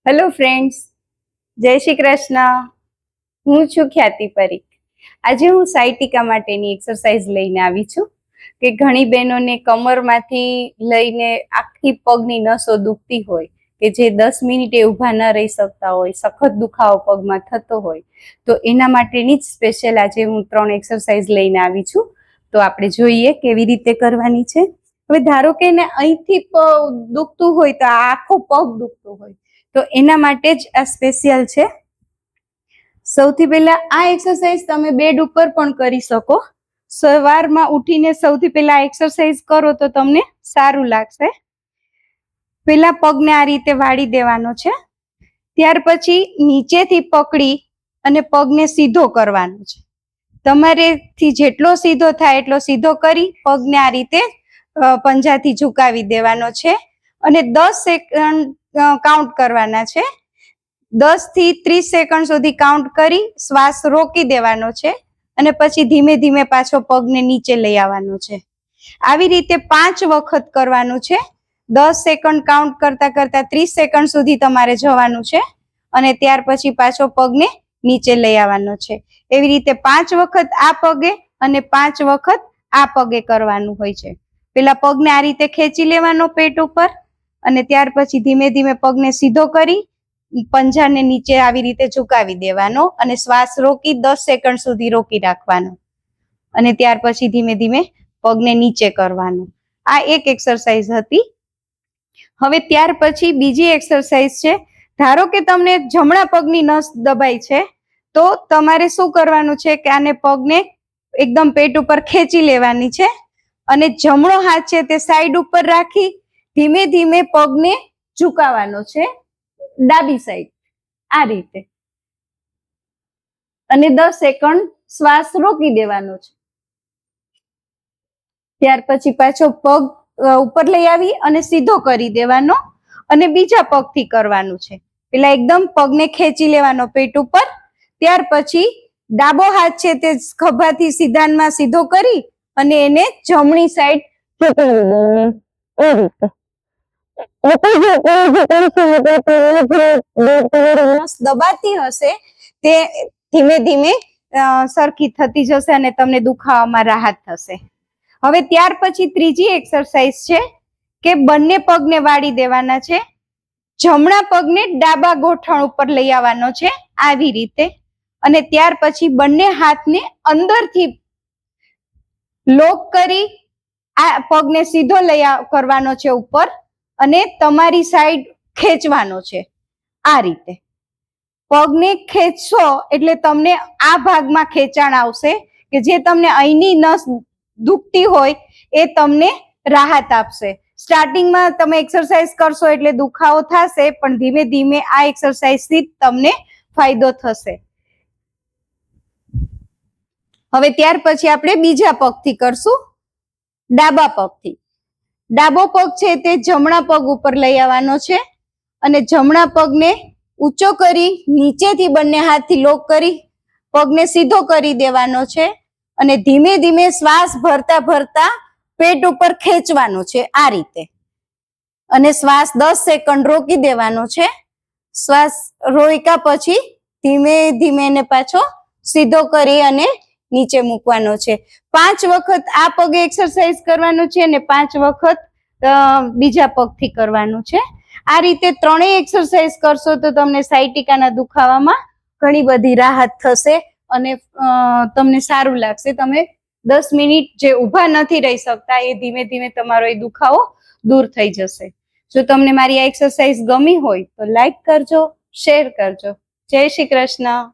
Hello friends, જય શ્રી કૃષ્ણ. હું છું ખ્યાતિ પરીખ. આજે હું સાયટિકા માટેની એક્સરસાઇઝ લઈને આવી છું કે ઘણી બહેનોને કમરમાંથી લઈને આખી પગની નસો દુખતી હોય કે જે 10 મિનિટે ઊભા ન રહી શકતા હોય, સખત દુખાવો પગમાં થતો હોય, તો એના માટેની જ સ્પેશિયલ આજે હું 3 એક્સરસાઇઝ લઈને આવી છું. તો આપણે જોઈએ કેવી રીતે કરવાની છે. હવે ધારો કે એને અહીંથી દુખતું હોય તો આખો પગ દુખતો હોય તો એના માટે જ આ સ્પેશિયલ છે. સૌથી પહેલા આ એક્સરસાઇઝ તમે બેડ ઉપર પણ કરી શકો. સવારમાં ઉઠીને સૌથી પહેલા એક્સરસાઇઝ કરો તો તમને સારું લાગશે. પહેલા પગને આ રીતે વાળી દેવાનો છે. ત્યાર પછી નીચેથી પકડી અને પગને સીધો કરવાનો છે. તમારેથી જેટલો સીધો થાય એટલો સીધો કરી પગને આ રીતે પંજાથી ઝુકાવી દેવાનો છે અને 10 સેકન્ડ કાઉન્ટ કરવાના છે. 10 થી 30 સેકન્ડ સુધી કાઉન્ટ કરી શ્વાસ રોકી દેવાનો છે અને પછી ધીમે ધીમે પાછો પગને નીચે લઈ આવવાનો છે. આવી રીતે 5 વખત કરવાનું છે. 10 સેકન્ડ કાઉન્ટ કરતા કરતા 30 સેકન્ડ સુધી તમારે જવાનું છે અને ત્યાર પછી પાછો પગને નીચે લઈ આવવાનો છે. એવી રીતે 5 વખત આ પગે અને 5 વખત આ પગે કરવાનું હોય છે. પેલા પગને આ રીતે ખેંચી લેવાનો પેટ ઉપર અને ત્યાર પછી ધીમે ધીમે પગને સીધો કરી પંજાને નીચે આવી રીતે ઝુકાવી દેવાનો અને શ્વાસ રોકી 10 સેકન્ડ સુધી રોકી રાખવાનો અને ત્યાર પછી ધીમે ધીમે પગને નીચે કરવાનો. આ એક એક્સરસાઇઝ હતી. હવે ત્યાર પછી બીજી એક્સરસાઇઝ છે. ધારો કે તમને જમણા પગની નસ દબાઈ છે તો તમારે શું કરવાનું છે કે આને પગને એકદમ પેટ ઉપર ખેંચી લેવાની છે અને જમણો હાથ છે તે સાઈડ ઉપર રાખી ધીમે ધીમે પગને ઝુકાવવાનો છે ડાબી સાઈડ આ રીતે અને 10 સેકન્ડ શ્વાસ રોકી દેવાનો છે. ત્યાર પછી પાછો પગ ઉપર લઈ આવી અને સીધો કરી દેવાનો અને બીજા પગથી કરવાનું છે. પેલા એકદમ પગને ખેંચી લેવાનો પેટ ઉપર, ત્યાર પછી ડાબો હાથ છે તે ખભાથી સીધાનમાં સીધો કરી અને એને જમણી સાઈડ દબાતી હશે તે ધીમે ધીમે સરખી થતી જશે અને તમને દુખાવામાં રાહત થશે. હવે ત્યાર પછી ત્રીજી એક્સરસાઇઝ છે કે બંને પગને વાળી દેવાના છે. જમણા પગને ડાબા ગોઠણ ઉપર લઈ આવવાનો છે આવી રીતે અને ત્યાર પછી બંને હાથને અંદરથી લોક કરી આ પગને સીધો લઈ કરવાનો છે ઉપર અને તમારી સાઈડ ખેંચવાનો છે. આ રીતે પગને ખેંચશો એટલે તમને આ ભાગમાં ખેંચાણ આવશે કે જે તમને અહીંની નસ દુખતી હોય એ તમને રાહત આપશે. સ્ટાર્ટિંગમાં તમે એક્સરસાઇઝ કરશો એટલે દુખાવો થશે પણ ધીમે ધીમે આ એક્સરસાઇઝથી તમને ફાયદો થશે. હવે ત્યાર પછી આપણે બીજા પગથી કરશું. ડાબા પગથી ડાબો પગ છે તે જમણા પગ ઉપર લઈ આવવાનો છે અને જમણા પગને ઊંચો કરી નીચેથી બંને હાથથી લોક કરી પગને સીધો કરી દેવાનો છે અને ધીમે ધીમે શ્વાસ ભરતા ભરતા પેટ ઉપર ખેંચવાનો છે આ રીતે અને શ્વાસ 10 સેકન્ડ રોકી દેવાનો છે. શ્વાસ રોક્યા પછી ધીમે ધીમે એને પાછો સીધો કરી અને નીચે મૂકવાનો છે. 5 વખત આ પગે એક્સરસાઇઝ કરવાનું છે અને 5 વખત બીજા પગથી કરવાનું છે. આ રીતે 3 એક્સરસાઇઝ કરશો તો તમને સાયટિકાના દુખાવામાં ઘણી બધી રાહત થશે અને તમને સારું લાગશે. તમે 10 મિનિટ જે ઊભા નથી રહી શકતા એ ધીમે ધીમે તમારો એ દુખાવો દૂર થઈ જશે. જો તમને મારી આ એક્સરસાઇઝ ગમી હોય તો લાઈક કરજો, શેર કરજો. જય શ્રી કૃષ્ણ.